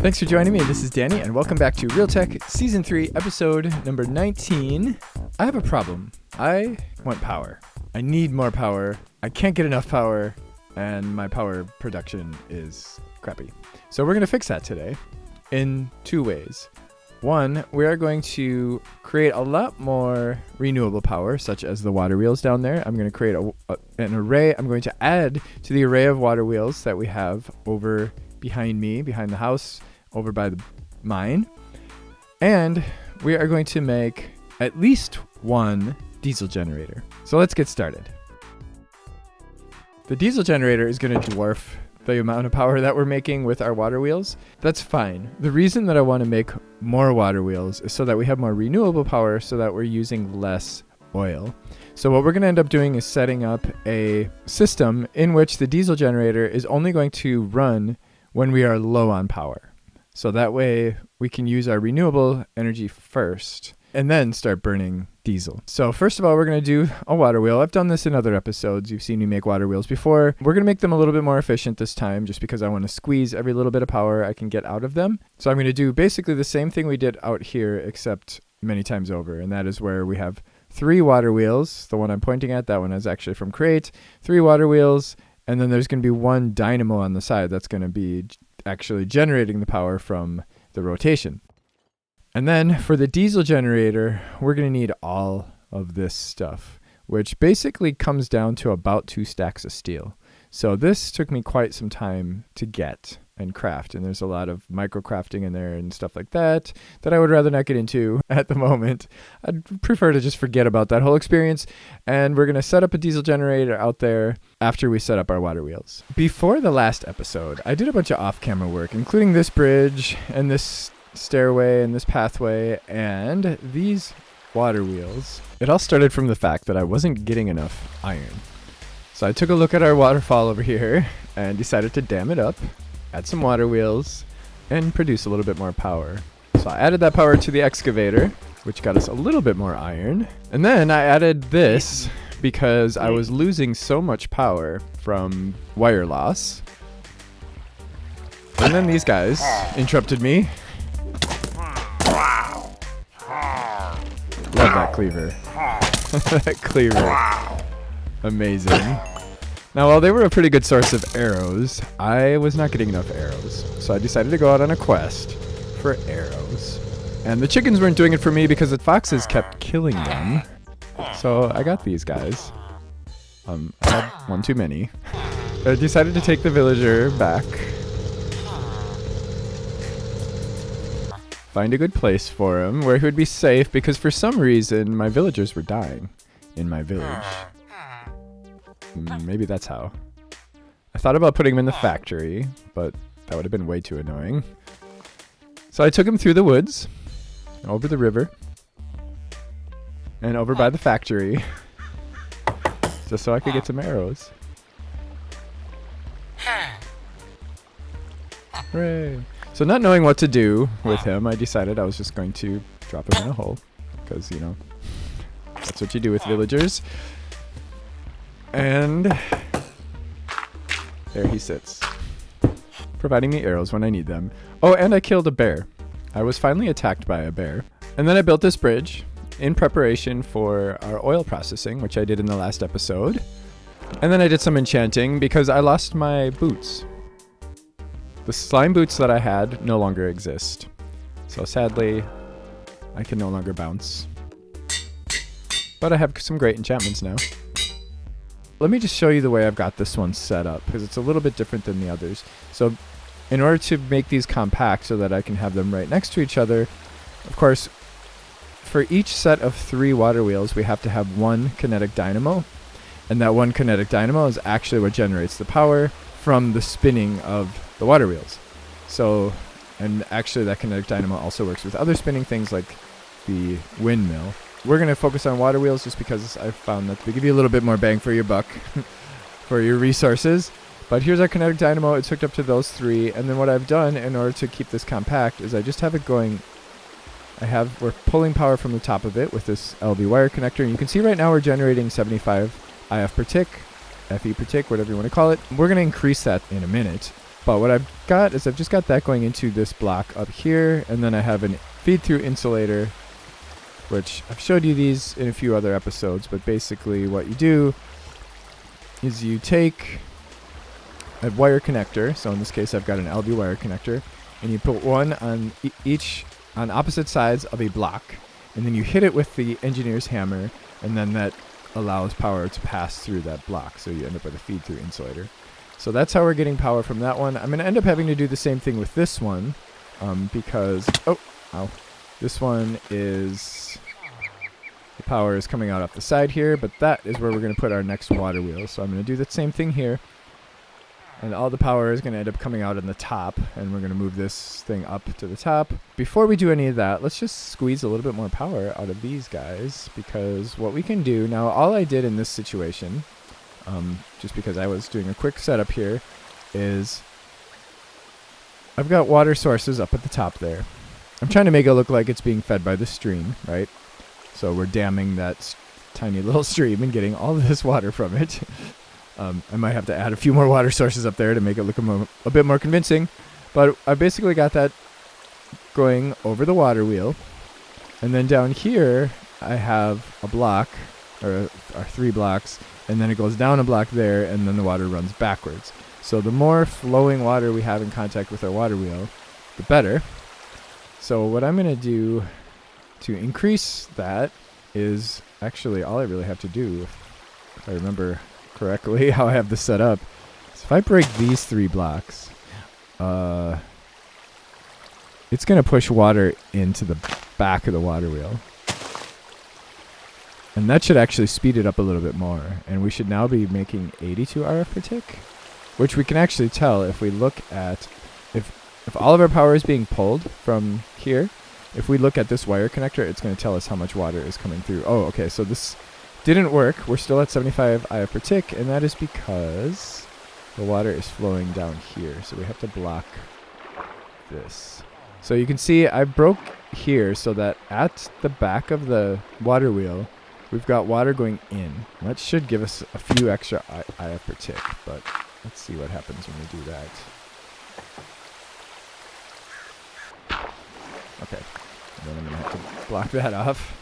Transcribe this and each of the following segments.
Thanks for joining me. This is Danny, and welcome back to Real Tech Season 3, Episode number 19. I have a problem. I want power. I need more power. I can't get enough power, and my power production is crappy. So we're going to fix that today in two ways. One, we are going to create a lot more renewable power, such as the water wheels down there. I'm going to create an array. I'm going to add to the array of water wheels that we have over behind me, behind the house, over by the mine. And we are going to make at least one diesel generator. So let's get started. The diesel generator is going to dwarf the amount of power that we're making with our water wheels. That's fine. The reason that I want to make more water wheels is so that we have more renewable power, so that we're using less oil. So what we're going to end up doing is setting up a system in which the diesel generator is only going to run when we are low on power. So that way we can use our renewable energy first and then start burning diesel. So first of all, we're going to do a water wheel. I've done this in other episodes. You've seen me make water wheels before. We're going to make them a little bit more efficient this time, just because I want to squeeze every little bit of power I can get out of them. So I'm going to do basically the same thing we did out here, except many times over. And that is where we have 3 water wheels. The one I'm pointing at, that one is actually from Crate. 3 water wheels. And then there's going to be 1 dynamo on the side that's going to be actually generating the power from the rotation. And then for the diesel generator, we're going to need all of this stuff, which basically comes down to about 2 stacks of steel. So this took me quite some time to get and craft, and there's a lot of micro crafting in there and stuff like that I would rather not get into at the moment. I'd prefer to just forget about that whole experience, and we're going to set up a diesel generator out there after we set up our water wheels. Before the last episode, I did a bunch of off-camera work, including this bridge and this stairway and this pathway and these water wheels. It all started from the fact that I wasn't getting enough iron. So I took a look at our waterfall over here and decided to dam it up, add some water wheels, and produce a little bit more power. So I added that power to the excavator, which got us a little bit more iron. And then I added this because I was losing so much power from wire loss. And then these guys interrupted me. Love that cleaver. That cleaver. Amazing. Now, while they were a pretty good source of arrows, I was not getting enough arrows. So I decided to go out on a quest for arrows. And the chickens weren't doing it for me because the foxes kept killing them. So I got these guys. I had one too many. I decided to take the villager back. Find a good place for him where he would be safe, because for some reason my villagers were dying in my village. Maybe that's how. I thought about putting him in the factory, but that would have been way too annoying. So I took him through the woods, over the river, and over by the factory, just so I could get some arrows. Hooray! So not knowing what to do with him, I decided I was just going to drop him in a hole, because, you know, that's what you do with villagers. And there he sits, providing me arrows when I need them. Oh, and I killed a bear. I was finally attacked by a bear. And then I built this bridge in preparation for our oil processing, which I did in the last episode. And then I did some enchanting because I lost my boots. The slime boots that I had no longer exist. So sadly, I can no longer bounce. But I have some great enchantments now. Let me just show you the way I've got this one set up, because it's a little bit different than the others. So in order to make these compact so that I can have them right next to each other, of course, for each set of 3 water wheels, we have to have 1 kinetic dynamo. And that 1 kinetic dynamo is actually what generates the power from the spinning of the water wheels. So, and actually that kinetic dynamo also works with other spinning things like the windmill. We're going to focus on water wheels just because I found that they give you a little bit more bang for your buck, for your resources. But here's our kinetic dynamo. It's hooked up to those 3. And then what I've done in order to keep this compact is I just have it going. We're pulling power from the top of it with this LV wire connector. And you can see right now we're generating 75 IF per tick, FE per tick, whatever you want to call it. We're going to increase that in a minute. But what I've got is I've just got that going into this block up here, and then I have an feed-through insulator, which I've showed you these in a few other episodes, but basically what you do is you take a wire connector, so in this case I've got an LV wire connector, and you put one on each on opposite sides of a block, and then you hit it with the engineer's hammer, and then that allows power to pass through that block, so you end up with a feed-through insulator. So that's how we're getting power from that one. I'm going to end up having to do the same thing with this one, because this one is, the power is coming out off the side here, but that is where we're going to put our next water wheel. So I'm going to do the same thing here, and all the power is going to end up coming out on the top, and we're going to move this thing up to the top. Before we do any of that, let's just squeeze a little bit more power out of these guys, because what we can do now, all I did in this situation, just because I was doing a quick setup here, is I've got water sources up at the top there. I'm trying to make it look like it's being fed by the stream, right? So we're damming that tiny little stream and getting all of this water from it. I might have to add a few more water sources up there to make it look a bit more convincing. But I basically got that going over the water wheel. And then down here, I have a block, or 3 blocks, and then it goes down a block there, and then the water runs backwards. So the more flowing water we have in contact with our water wheel, the better. So what I'm going to do to increase that is, actually all I really have to do, if I remember correctly how I have this set up, is if I break these 3 blocks, it's going to push water into the back of the water wheel. And that should actually speed it up a little bit more. And we should now be making 82 RF per tick, which we can actually tell if we look at, if all of our power is being pulled from here, if we look at this wire connector, it's going to tell us how much water is coming through. Oh, okay, so this didn't work. We're still at 75 IF per tick, and that is because the water is flowing down here. So we have to block this. So you can see I broke here so that at the back of the water wheel, we've got water going in. That should give us a few extra IF per tick, but let's see what happens when we do that. Okay, and then I'm going to have to block that off.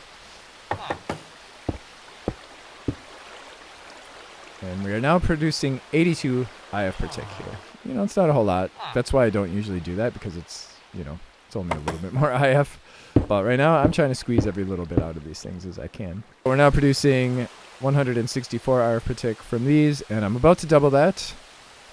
And we are now producing 82 IF per tick here. You know, it's not a whole lot. That's why I don't usually do that, because it's, you know, it's only a little bit more IF. But right now, I'm trying to squeeze every little bit out of these things as I can. We're now producing 164 RF per tick from these, and I'm about to double that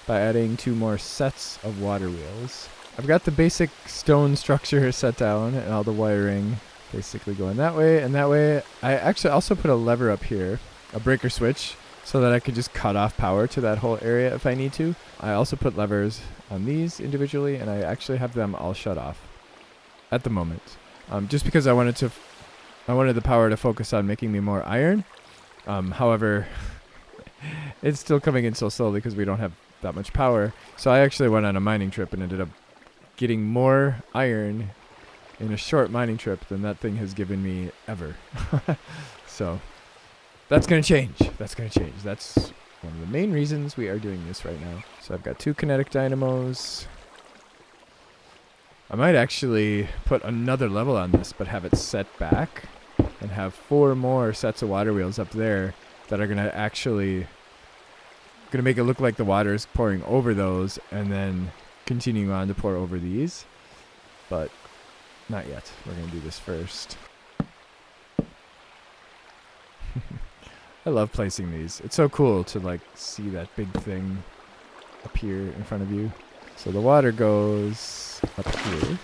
by adding 2 more sets of water wheels. I've got the basic stone structure set down and all the wiring basically going that way and that way. I actually also put a lever up here, a breaker switch, so that I could just cut off power to that whole area if I need to. I also put levers on these individually, and I actually have them all shut off at the moment. Just because I wanted the power to focus on making me more iron. However, it's still coming in so slowly because we don't have that much power. So I actually went on a mining trip and ended up getting more iron in a short mining trip than that thing has given me ever. So that's going to change. That's going to change. That's one of the main reasons we are doing this right now. So I've got 2 kinetic dynamos. I might actually put another level on this, but have it set back and have 4 more sets of water wheels up there that are going to actually make it look like the water is pouring over those and then continuing on to pour over these. But not yet. We're going to do this first. I love placing these. It's so cool to like see that big thing appear in front of you. So the water goes up here.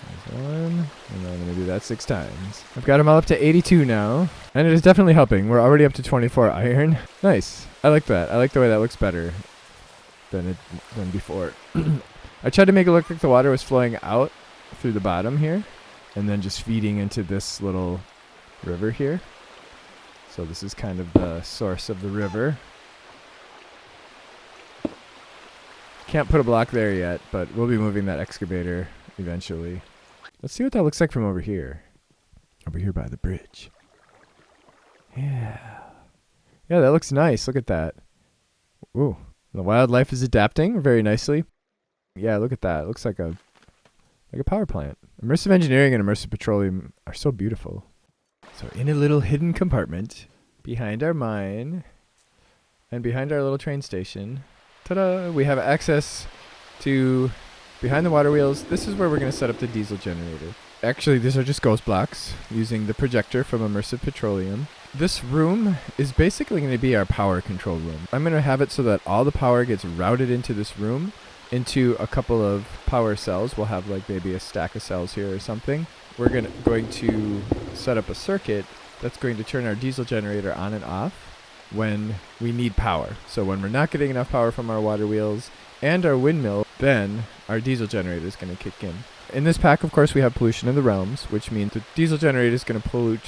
There's 1. And then I'm going to do that 6 times. I've got them all up to 82 now. And it is definitely helping. We're already up to 24 iron. Nice. I like that. I like the way that looks better than before. I tried to make it look like the water was flowing out through the bottom here. And then just feeding into this little river here. So this is kind of the source of the river. Can't put a block there yet, but we'll be moving that excavator eventually. Let's see what that looks like from over here. Over here by the bridge. Yeah. Yeah, that looks nice. Look at that. Ooh, The wildlife is adapting very nicely. Yeah, look at that. It looks like a power plant. Immersive engineering and immersive petroleum are so beautiful. So in a little hidden compartment behind our mine and behind our little train station, ta-da, we have access to behind the water wheels. This is where we're going to set up the diesel generator. Actually, these are just ghost blocks using the projector from immersive petroleum. This room is basically going to be our power control room. I'm going to have it so that all the power gets routed into this room, into a couple of power cells. We'll have like maybe a stack of cells here or something. We're going to set up a circuit that's going to turn our diesel generator on and off when we need power. So when we're not getting enough power from our water wheels and our windmill, then our diesel generator is going to kick in. In this pack, of course, we have pollution in the realms, which means the diesel generator is going to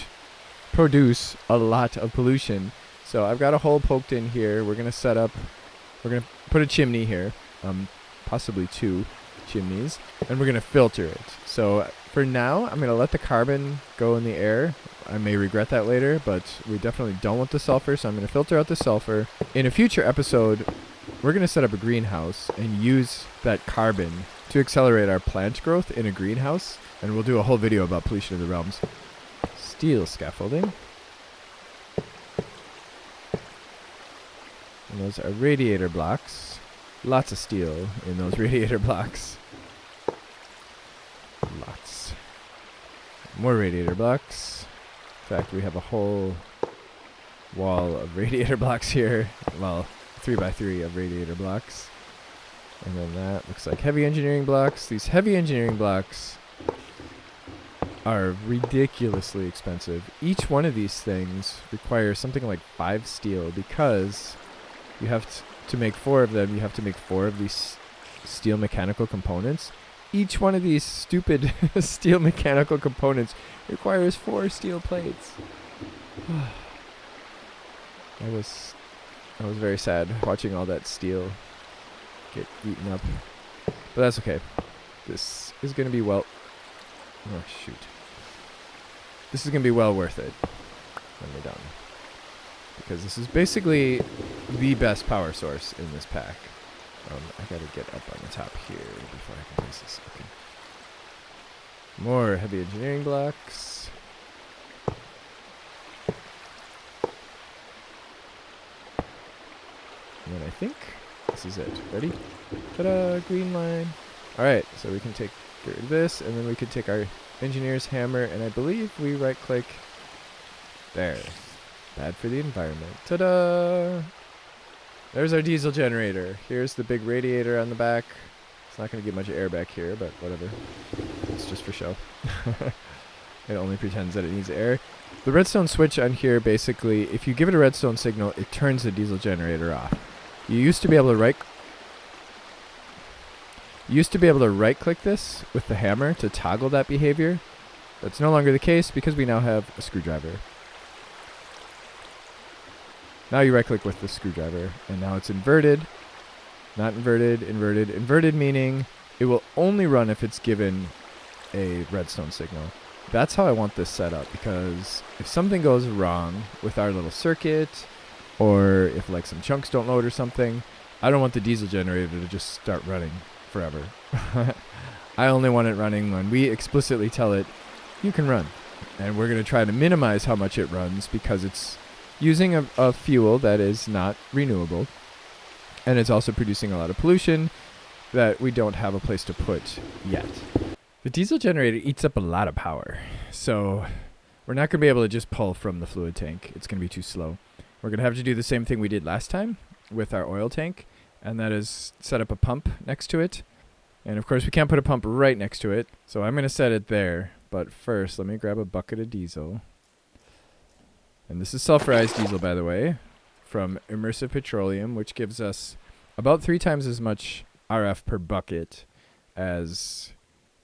produce a lot of pollution. So I've got a hole poked in here. We're going to put a chimney here, possibly 2 chimneys, and we're going to filter it. So for now, I'm going to let the carbon go in the air. I may regret that later, but we definitely don't want the sulfur, so I'm going to filter out the sulfur. In a future episode, we're going to set up a greenhouse and use that carbon to accelerate our plant growth in a greenhouse, and we'll do a whole video about pollution of the realms. Steel scaffolding. And those are radiator blocks. Lots of steel in those radiator blocks. Lots. More radiator blocks. In fact, we have a whole wall of radiator blocks here. Well, 3x3 of radiator blocks. And then that looks like heavy engineering blocks. These heavy engineering blocks are ridiculously expensive. Each one of these things requires something like 5 steel, because you have to make 4 of them. You have to make 4 of these steel mechanical components. Each one of these stupid steel mechanical components requires 4 steel plates. I was very sad watching all that steel get eaten up. But that's okay. This is going to be oh shoot. This is going to be well worth it when we're done. Because this is basically the best power source in this pack. I gotta get up on the top here before I can place this. Okay. More heavy engineering blocks. And then I think this is it. Ready? Ta-da! Green line. Alright, so we can get rid of this, and then we can take our engineer's hammer, and I believe we right-click. There. Bad for the environment. Ta-da! There's our diesel generator. Here's the big radiator on the back. It's not going to get much air back here, but whatever. It's just for show. It only pretends that it needs air. The redstone switch on here, basically, if you give it a redstone signal, it turns the diesel generator off. You used to be able to right-click this with the hammer to toggle that behavior. That's no longer the case because we now have a screwdriver. Now you right-click with the screwdriver, and now it's inverted. Not inverted, inverted. Inverted meaning it will only run if it's given a redstone signal. That's how I want this set up, because if something goes wrong with our little circuit, or if like some chunks don't load or something, I don't want the diesel generator to just start running forever. I only want it running when we explicitly tell it, you can run. And we're going to try to minimize how much it runs, because it's using a fuel that is not renewable, and it's also producing a lot of pollution that we don't have a place to put yet. The diesel generator eats up a lot of power, so we're not going to be able to just pull from the fluid tank. It's going to be too slow. We're going to have to do the same thing we did last time with our oil tank, and that is set up a pump next to it. And of course we can't put a pump right next to it, so I'm going to set it there. But first, let me grab a bucket of diesel. And this is sulfurized diesel, by the way, from Immersive Petroleum, which gives us about 3 times as much RF per bucket as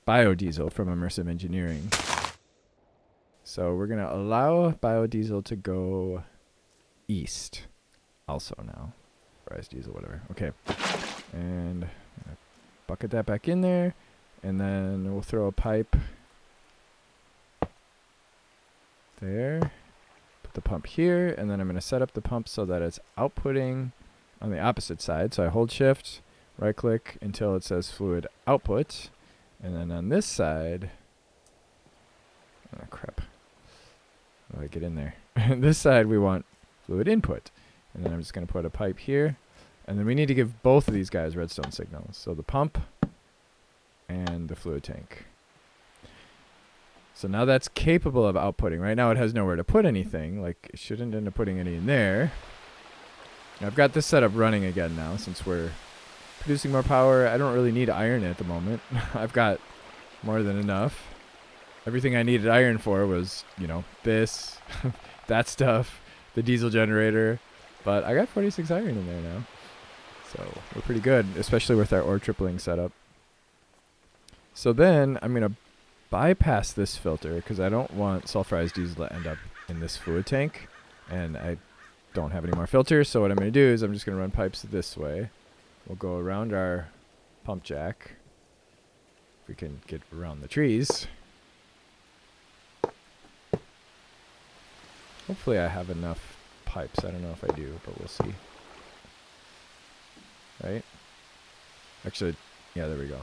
biodiesel from Immersive Engineering. So we're going to allow biodiesel to go east also now. Sulfurized diesel, whatever. Okay. And bucket that back in there, and then we'll throw a pipe there. The pump here, and then I'm going to set up the pump so that it's outputting on the opposite side. So I hold shift, right click until it says fluid output. And then on this side, oh crap. How do I get in there? This side we want fluid input. And then I'm just going to put a pipe here. And then we need to give both of these guys redstone signals. So the pump and the fluid tank. So now that's capable of outputting. Right now it has nowhere to put anything. Like, it shouldn't end up putting any in there. Now I've got this setup running again now since we're producing more power. I don't really need iron at the moment. I've got more than enough. Everything I needed iron for was, you know, this, that stuff, the diesel generator. But I got 46 iron in there now. So we're pretty good, especially with our ore tripling setup. So then I'm going to bypass this filter because I don't want sulfurized diesel to end up in this fluid tank. And I don't have any more filters. So what I'm going to do is I'm just going to run pipes this way. We'll go around our pump jack. If we can get around the trees. Hopefully I have enough pipes. I don't know if I do, but we'll see. Right? Actually, yeah, there we go.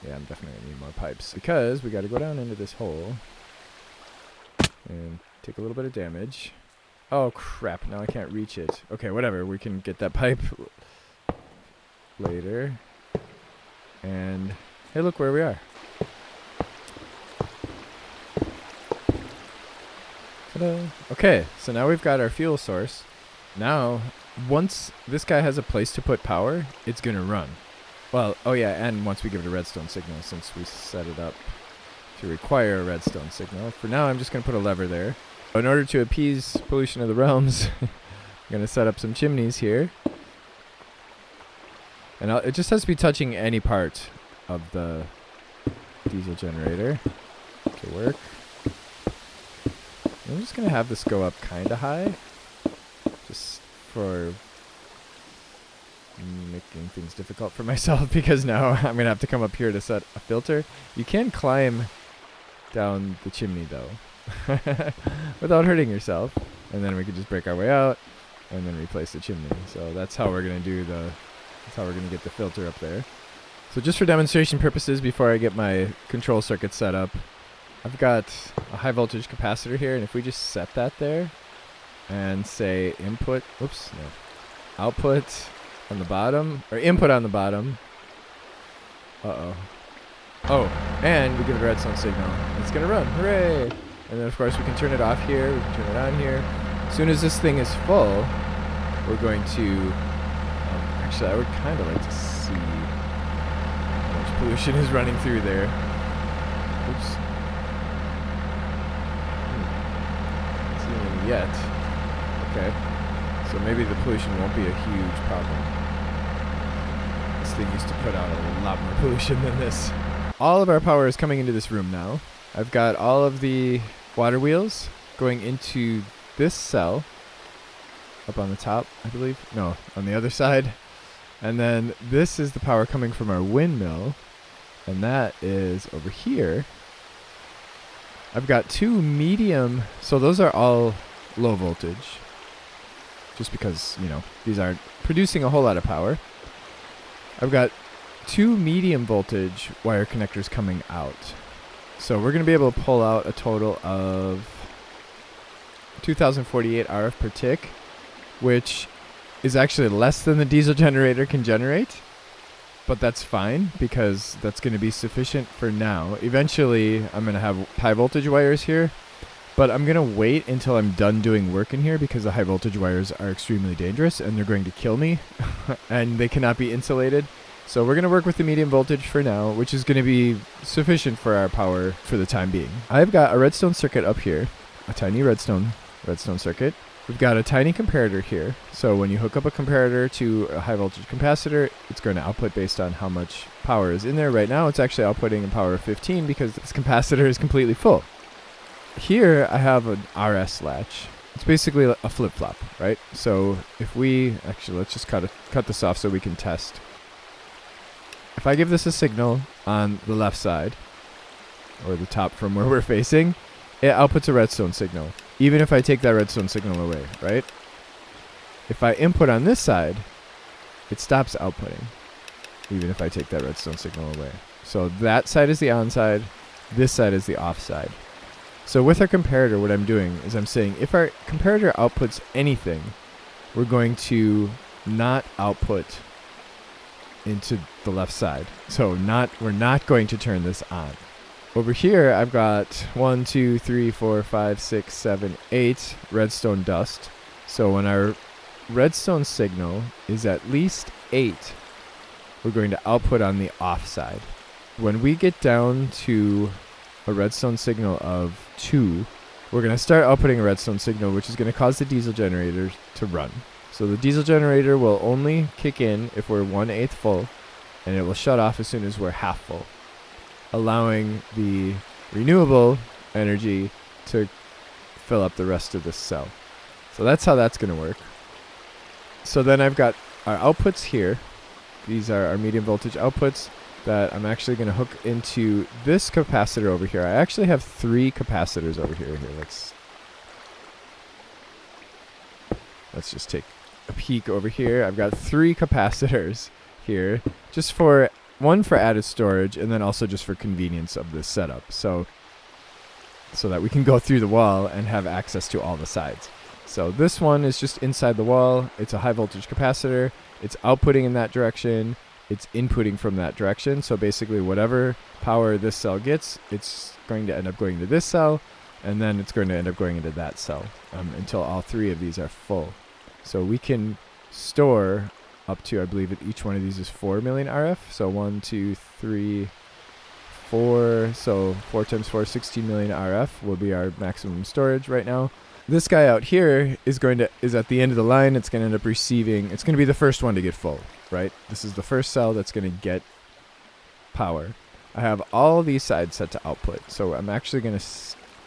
Yeah, I'm definitely going to need more pipes because we got to go down into this hole and take a little bit of damage. Oh, crap. Now I can't reach it. Okay, whatever. We can get that pipe later. And hey, look where we are. Ta-da. Okay, so now we've got our fuel source. Now, once this guy has a place to put power, it's going to run. Well, oh yeah, and once we give it a redstone signal, since we set it up to require a redstone signal. For now, I'm just going to put a lever there. In order to appease pollution of the realms, I'm going to set up some chimneys here. And it just has to be touching any part of the diesel generator to work. I'm just going to have this go up kind of high, just for making things difficult for myself, because now I'm going to have to come up here to set a filter. You can climb down the chimney, though, without hurting yourself. And then we can just break our way out and then replace the chimney. So that's how we're going to do that's how we're going to get the filter up there. So just for demonstration purposes, before I get my control circuit set up, I've got a high voltage capacitor here, and if we just set that there and say input, oops, no, output on the bottom, or input on the bottom. Oh, and we give it a redstone signal. It's going to run. Hooray! And then, of course, we can turn it off here. We can turn it on here. As soon as this thing is full, we're going to... actually, I would kind of like to see how much pollution is running through there. Oops. Not seeing any yet. Okay. So maybe the pollution won't be a huge problem. This thing used to put out a lot more pollution than this. All of our power is coming into this room now. I've got all of the water wheels going into this cell up on the top, I believe. No, on the other side. And then this is the power coming from our windmill. And that is over here. I've got two medium. So those are all low voltage. Just because, you know, these aren't producing a whole lot of power. I've got two medium voltage wire connectors coming out. So we're going to be able to pull out a total of 2048 RF per tick, which is actually less than the diesel generator can generate. But that's fine because that's going to be sufficient for now. Eventually, I'm going to have high voltage wires here. But I'm going to wait until I'm done doing work in here because the high voltage wires are extremely dangerous and they're going to kill me and they cannot be insulated. So we're going to work with the medium voltage for now, which is going to be sufficient for our power for the time being. I've got a redstone circuit up here, a tiny redstone circuit. We've got a tiny comparator here. So when you hook up a comparator to a high voltage capacitor, it's going to output based on how much power is in there. Right now, it's actually outputting a power of 15 because this capacitor is completely full. Here I have an RS latch. It's basically a flip-flop, right? So if we... actually, let's just cut this off so we can test. If I give this a signal on the left side, or the top from where we're facing, it outputs a redstone signal, even if I take that redstone signal away, right? if I input on this side, it stops outputting, even if I take that redstone signal away. So that side is the on side, this side is the off side. So with our comparator, what I'm doing is I'm saying if our comparator outputs anything, we're going to not output into the left side. So we're not going to turn this on. Over here, I've got 1, 2, 3, 4, 5, 6, 7, 8 redstone dust. So when our redstone signal is at least 8, we're going to output on the off side. When we get down to a redstone signal of 2, we're going to start outputting a redstone signal, which is going to cause the diesel generator to run. So the diesel generator will only kick in if we're 1/8 full, and it will shut off as soon as we're half full, allowing the renewable energy to fill up the rest of this cell. So that's how that's going to work. So then I've got our outputs here. These are our medium voltage outputs that I'm actually going to hook into this capacitor over here. I actually have 3 capacitors over here. Let's just take a peek over here. I've got 3 capacitors here, just for one for added storage, and then also just for convenience of this setup, so that we can go through the wall and have access to all the sides. So this one is just inside the wall. It's a high voltage capacitor. It's outputting in that direction. It's inputting from that direction. So basically whatever power this cell gets, it's going to end up going to this cell, and then it's going to end up going into that cell until all 3 of these are full. So we can store up to, I believe each one of these is 4 million RF. So 1, 2, 3, 4. So 4 times 4, 16 million RF will be our maximum storage right now. This guy out here is at the end of the line. It's going to end up receiving, it's going to be the first one to get full, right? This is the first cell that's going to get power. I have all these sides set to output. So I'm actually going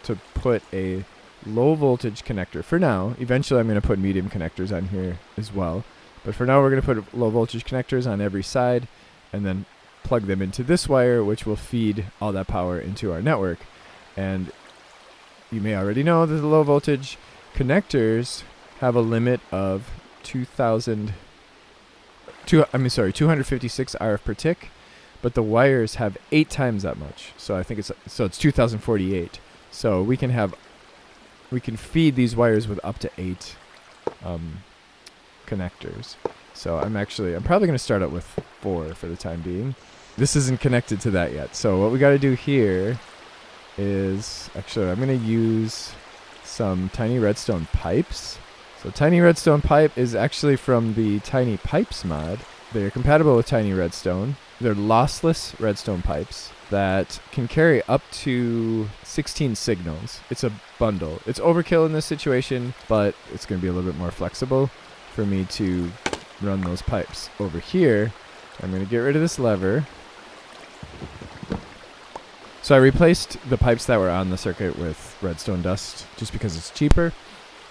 to put a low voltage connector for now. Eventually I'm going to put medium connectors on here as well. But for now we're going to put low voltage connectors on every side and then plug them into this wire, which will feed all that power into our network. And you may already know that the low voltage connectors have a limit of 256 RF per tick, but the wires have 8 times that much. So I think it's 2048. So we can feed these wires with up to 8 connectors. So I'm probably going to start out with 4 for the time being. This isn't connected to that yet. So what we got to do here is, actually I'm going to use some tiny redstone pipes. So tiny redstone pipe is actually from the Tiny Pipes mod. They're compatible with tiny redstone. They're lossless redstone pipes that can carry up to 16 signals. It's a bundle. It's overkill in this situation, but it's going to be a little bit more flexible for me to run those pipes. Over here, I'm going to get rid of this lever. So I replaced the pipes that were on the circuit with redstone dust just because it's cheaper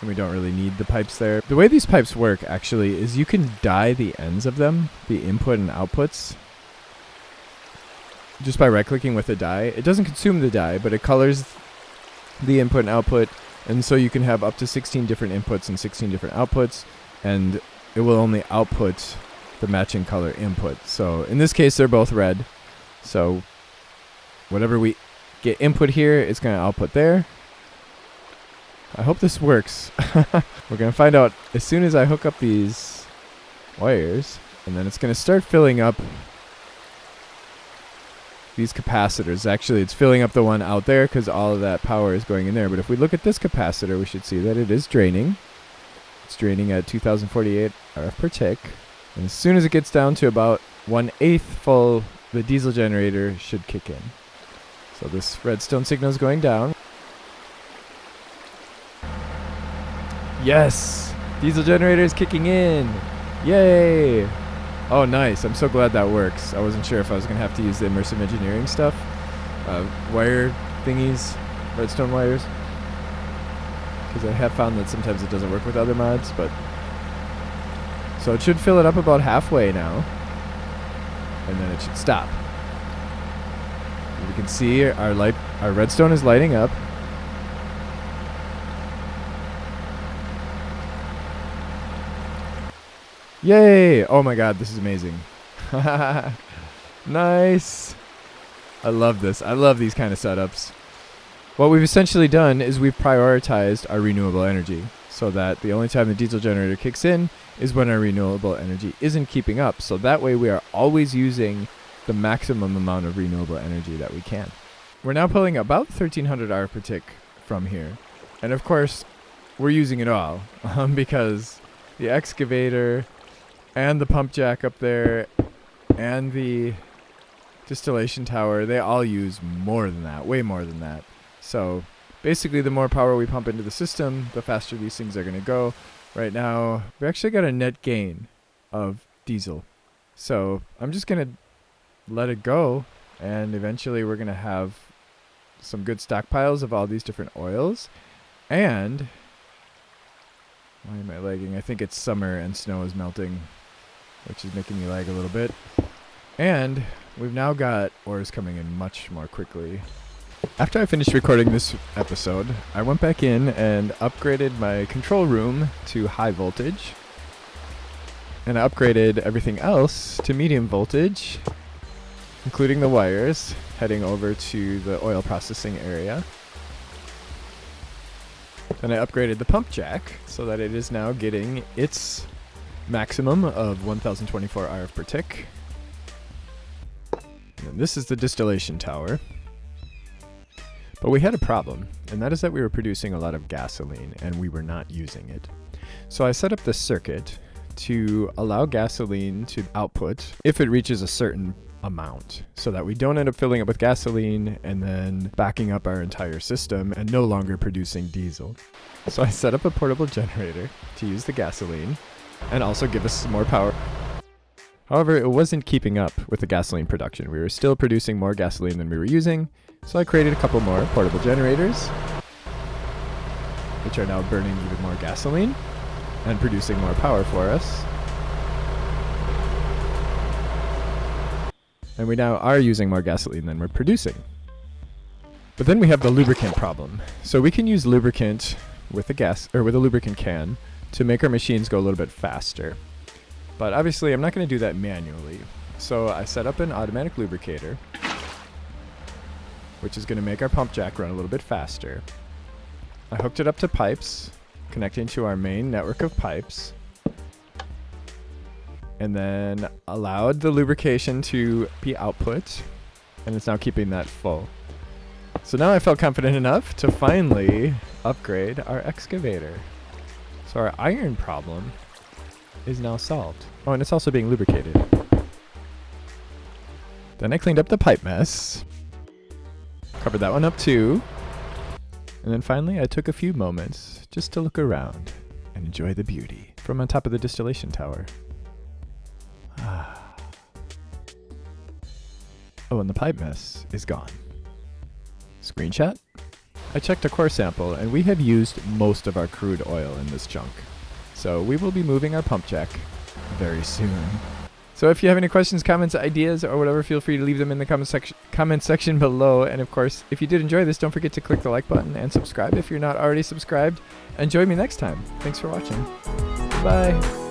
and we don't really need the pipes there. The way these pipes work actually is you can dye the ends of them, the input and outputs, just by right-clicking with a dye. It doesn't consume the dye, but it colors the input and output, and so you can have up to 16 different inputs and 16 different outputs, and it will only output the matching color input. So in this case, they're both red. So whatever we get input here, it's going to output there. I hope this works. We're going to find out as soon as I hook up these wires, and then it's going to start filling up these capacitors. Actually, it's filling up the one out there because all of that power is going in there. But if we look at this capacitor, we should see that it is draining. It's draining at 2048 RF per tick. And as soon as it gets down to about 1/8 full, the diesel generator should kick in. So this redstone signal is going down. Yes! Diesel generator is kicking in! Yay! Oh, nice. I'm so glad that works. I wasn't sure if I was going to have to use the immersive engineering stuff. Wire thingies, redstone wires. Because I have found that sometimes it doesn't work with other mods, but... So it should fill it up about halfway now. And then it should stop. As you can see, our redstone is lighting up. Yay! Oh my god, this is amazing. Nice! I love this. I love these kind of setups. What we've essentially done is we've prioritized our renewable energy so that the only time the diesel generator kicks in is when our renewable energy isn't keeping up. So that way we are always using the maximum amount of renewable energy that we can. We're now pulling about 1300 hour per tick from here. And of course, we're using it all because the excavator and the pump jack up there and the distillation tower, they all use more than that, way more than that. So basically the more power we pump into the system, the faster these things are going to go. Right now, we actually got a net gain of diesel. So I'm just going to let it go, and eventually we're going to have some good stockpiles of all these different oils. And why am I lagging? I think it's summer and snow is melting, which is making me lag a little bit. And we've now got ores coming in much more quickly. After I finished recording this episode, I went back in and upgraded my control room to high voltage. And I upgraded everything else to medium voltage, including the wires, heading over to the oil processing area. Then I upgraded the pump jack so that it is now getting its maximum of 1024 RF per tick. And this is the distillation tower. But we had a problem, and that is that we were producing a lot of gasoline and we were not using it. So I set up this circuit to allow gasoline to output if it reaches a certain amount, so that we don't end up filling it with gasoline and then backing up our entire system and no longer producing diesel. So I set up a portable generator to use the gasoline and also give us some more power. However, it wasn't keeping up with the gasoline production. We were still producing more gasoline than we were using, so I created a couple more portable generators, which are now burning even more gasoline and producing more power for us. And we now are using more gasoline than we're producing. But then we have the lubricant problem. So we can use lubricant with a lubricant can to make our machines go a little bit faster. But obviously I'm not going to do that manually. So I set up an automatic lubricator, which is going to make our pump jack run a little bit faster. I hooked it up to pipes, connecting to our main network of pipes, and then allowed the lubrication to be output, and it's now keeping that full. So now I felt confident enough to finally upgrade our excavator. So our iron problem is now solved. Oh, and it's also being lubricated. Then I cleaned up the pipe mess, covered that one up too, and then finally I took a few moments just to look around and enjoy the beauty from on top of the distillation tower. Oh, and the pipe mess is gone. Screenshot. I checked a core sample and we have used most of our crude oil in this chunk. So we will be moving our pump jack very soon. So if you have any questions, comments, ideas, or whatever, feel free to leave them in the comment section below. And of course, if you did enjoy this, don't forget to click the like button and subscribe if you're not already subscribed. And join me next time. Thanks for watching. Bye.